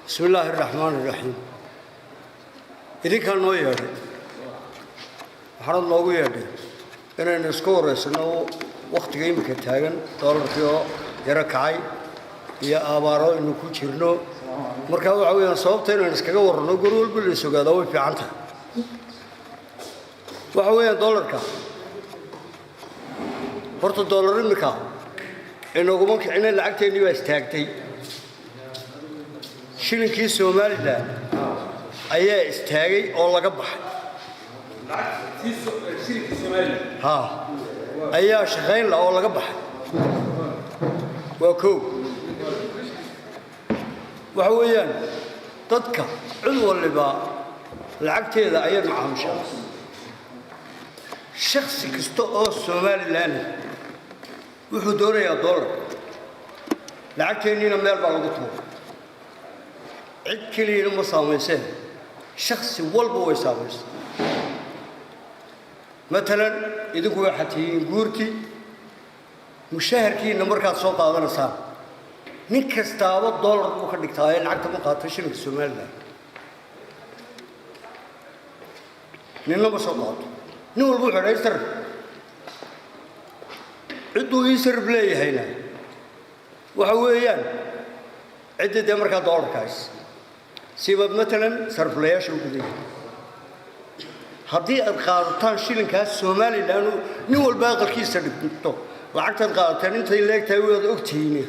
بسم الله الرحمن الرحيم. إذا كان نوير حرام الله ويرد أنا نسكور إنه وقت جاي مكتاجن طال فيه يركعي يا أبارو إنه كوتشيرنو مركب عوي صوبتين ونسكجا ورنو قرول بالسوق هذا هو في عنتها وعوي دولار كا فرط الدولار المكا إنه ممكن عنا العقد إنه يستحقتي شيلين كيس سومالي ده أيه استحقي الله قبح شيلين كيس سومالي ها أيه شغال لا الله قبح وكو وحويان تذكر عضو اللي با العقد هذا أيه معهم شخص كستو الصومالي لانه وحضوره يا دولار العقد هني نمير بالقطوع عد كلي لما صاميسه شخص والبو يسامس مثلا إذا كوا حتى جورتي مشاهر كي نمرك الصوت هذا نصاب نكستاوى دولار وخدك تاي العقد مقاطعش من الصومال لا نلا بساطات نقول بوح رئيسر عدو يسر بلاي هنا وحويان عدة دمرك دولار كايس سبب مثلا صرف ليش وكذي هذه القارتان شيلين كاس سومالي لأنه نقول باقي الكيس تدقطه وعكت القارتان أنت اللي تسوي أختيني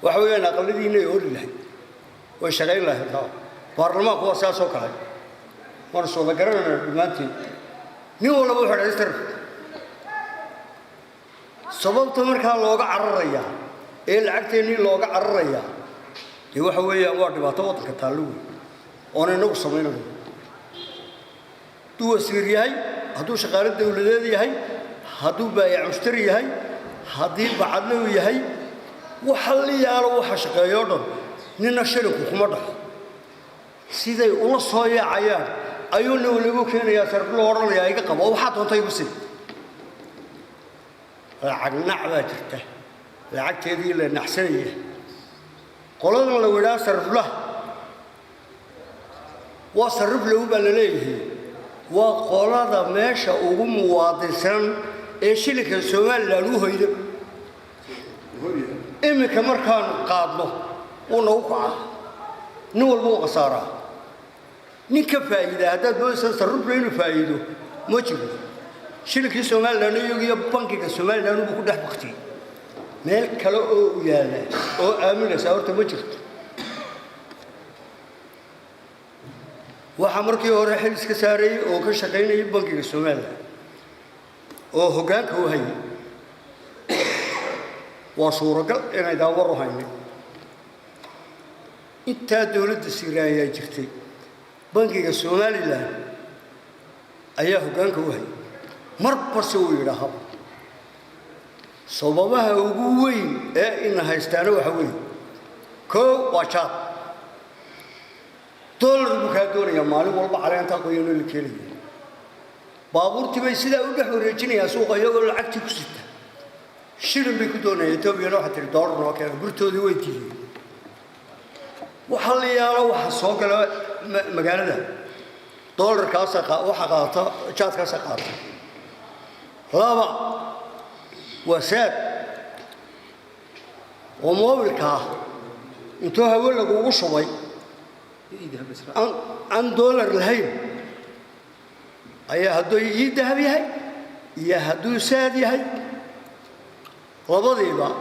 وحويان أقلدين يقول له وشغال له الله برلمان هو أساسه كذا مرسول قررنا بمانتي نقول أبو حر يستر سبب تمرك لوجا عرّيا العكتني لوجا عرّيا يو حويان وارد باتوت كتالو أنا نقص منه تو سيرياي هادو شغال الدولة دي هاي هادو بايع مشتري هاي هادي بعدنا وياهاي وحلي على وحشة يوردن ننشرك وخمرة سيدي والله صايع عيان أيون اللي بكين يا سرب الورا يا إيجا قبوا وحطوا طيب بسيط العقل عبادته العقل هذه النحسية قلنا لو لا سرب له وسرب له بلليه وقلنا ماشى وهم واضحين إيش اللي كان سؤال لانه هيدا إما كمر كان قاضله ونوقع نول بو قصارى نكفايدة هذا بس سرب له فايده ما تجي شيلك السؤال لانه يجي بانك السؤال لانه بكون ده بختي مال كلا أو ياله أو أمين سأورت مجرد وحمرك يوري حلس كساري أو كشقين يبانك السؤال أو هجاك هو هي وصورة قل أنا داور هاي أنت دولة السيرية جختي بانك السؤال لا أيه هجاك هو هي مرة سوي رهاب صوبها وجوين إنها يستانوا حوين كو وشاط طول المكادون يا مالي والله على أنت قيون الكلية بابور تبي سيدا وجه ورجني يا سوق يقول العكس كسيتا شيلن بيكدون يتوب يروح تردار راكان برتو ذي ويتي وحلي يا لو حصوك لا مجال دولار كاسة وحقاطة شات كاسة قاطة لا وساد وموبلكا انتو هقول لك وشوي عن دولار الهين أيه هدو يذهب يهاي يا هدو ساد يهاي وضدي با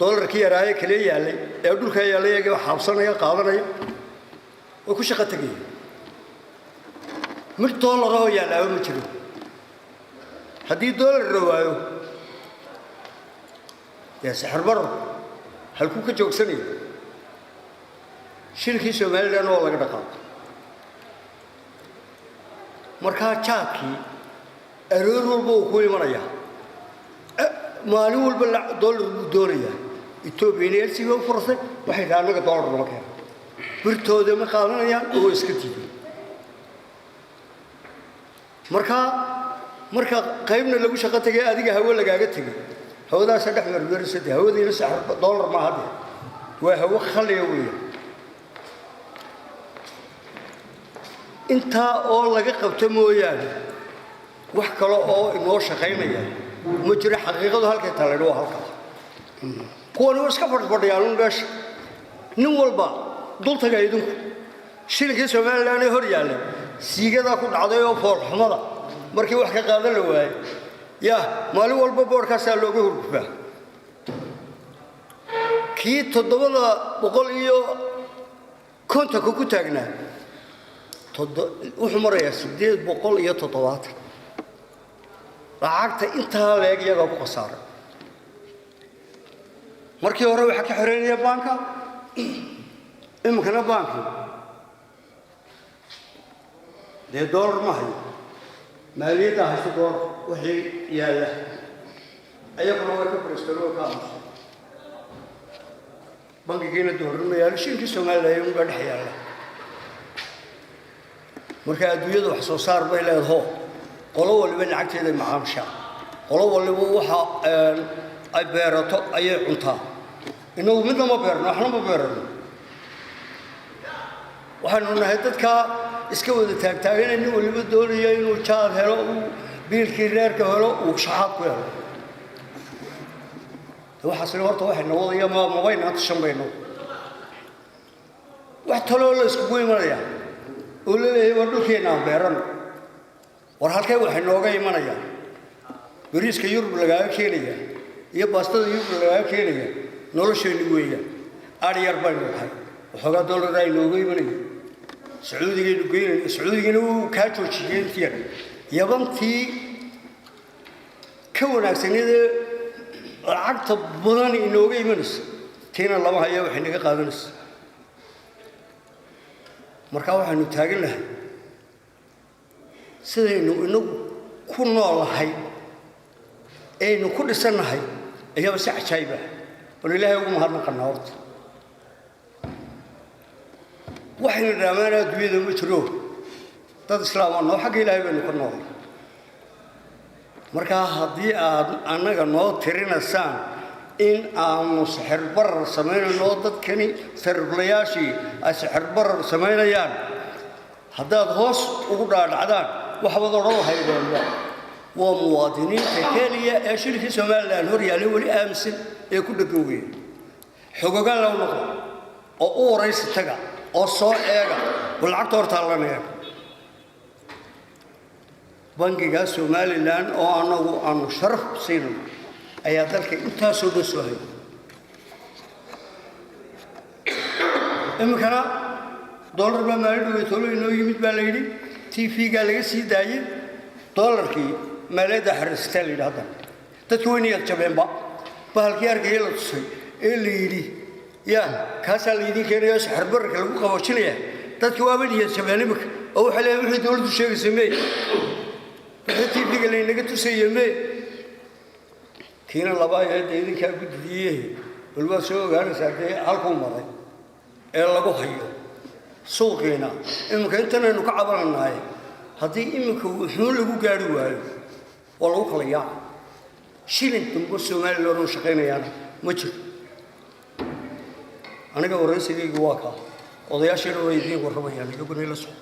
دولار كي راي كلي يالي يقول كي يالي يجي حبسنا يا قاضنا وكش قتقي مش دولار هو يلا ومشلو هدي دولار روايو يا سحر بر هل كوك جوكسني شركة سومالي لأنه والله قدقاق مركا شاكي أرور البو كوي مريا مالو البلع دولار دولية إثيوبيا يرسيو فرصة واحد عندك دولار مكان برتو ده مقالنا يا هو إسكتي مركا قيمنا لو شقتك يا أديك هو اللي قاعدتك هو ده سدح مربرسته هو ده يسحر دولار ما هذا وهو خليه وياه intaa oo laga qabto mooyaane wax kale oo inoo shaqaynaya ma jiro xaqiiqadu halkay talaydo waa halkaas kuwan iska fadhiyaan meesha nin walba dultaga idinku shilkii Soomaaliland ee hor yaallay siigada ku dhacday oo foolxumada markii wax ka qaadan la waayay yaa maalin walba boorkaas looga hurgufaa kii 700 iyo konta ku taagnaa wuxuu marayaa 870 lacagta intaa leeg iyaga ku khasaaray markii hore waxa ka xireeyay banka imkana banki de dollar ma hayo maaliyadda haysto dollar wixii yaala ayaguna way ka fariistaan ka bankigeena dollar ma yaalo shilkii Soomaaliland uga dhex yaala marka adduunyada wax soo saar bay leedahay qolo waliba lacagteeda macaamsha qolo waliba waxa ay beerato ay cuntaa inuu midna ma beerno waxna ma beerno waxaanu nahay dadka iska wada taagtaagan in waliba doonaya inuu jaad helo biilkii reerka helo uu shaxaad ku helo waxa soo horta waxa noqday ma bayna tashanbayno wax taloo la isku goymanaya oo leeyahay war dhulkeena beeran war halkay waxa nooga imanaya bariiska Yurub laga keenaya iyo baastada Yurub laga keenaya nolosheenu weeyaan ari yar baan nahay waxoogaa dollar ay nooga imanaya Sacuudiga uu ka joojiyay tiir yabantii ka wanaagsaneed lacagta badan inooga imanaysa tiina lama hayo wax inaga qaadanaysa marka waxaanu taagan lahay sidaynu inagu ku noolahay aynu ku dhisanahay ayaa si cajaa'ib ah oo Ilaahay ugu mahadnaqnaa horta waxaynu dhamaanaa adduunyada ma jiro dad islaam ah xaq Ilaahay baynu ku nool marka haddii aad anaga noo tirinaysaan in aanu sixir barar sameeyno dadkani sarflayaashii ay sixir barar sameeyaan haddaad hoos ugu dhaadhacdaan waxba oran haydeen waa muwaadiniinta Kenya ee shirkii Soomaaliland hor yaallay wali aaminsan ee ku dhagoway xogogaan la noqdo oo u waraysi taga oo soo eega lacagta horta la neeyo bangiga Soomaaliland oo anagu aanu sharaf siino ayaa dalka intaas oo dhisay imkana dollar ba maalin tolo inoo yimid baa la yiri TV-ga laga sii daayay dollarkii maalada xariistaa la yiraahdo dadku weyniyad jabeenba bahalkii argay la tusay ee la yiri yaa kaasa la yiri keenayo sixir bararka lagu qaboojinaya dadku waa weyniyad jabeenba oo waxa la wixii dawladdu sheegayay TV-ga la inaga tusayay kiina laba ay idinka gudbiyay walba soo gaaraysaa halkuu maray ee lagu hayo suuqeena imka intaanu ka cabananahay hadii imka wuxuu lagu gaari waayo oo lagu kala yaa shilin dumbo Soomaaliland oo shaqeynayaan ma jiro aniga waraysigaygu waa ka odayaashii way idin warramayaan iyagu inay la soo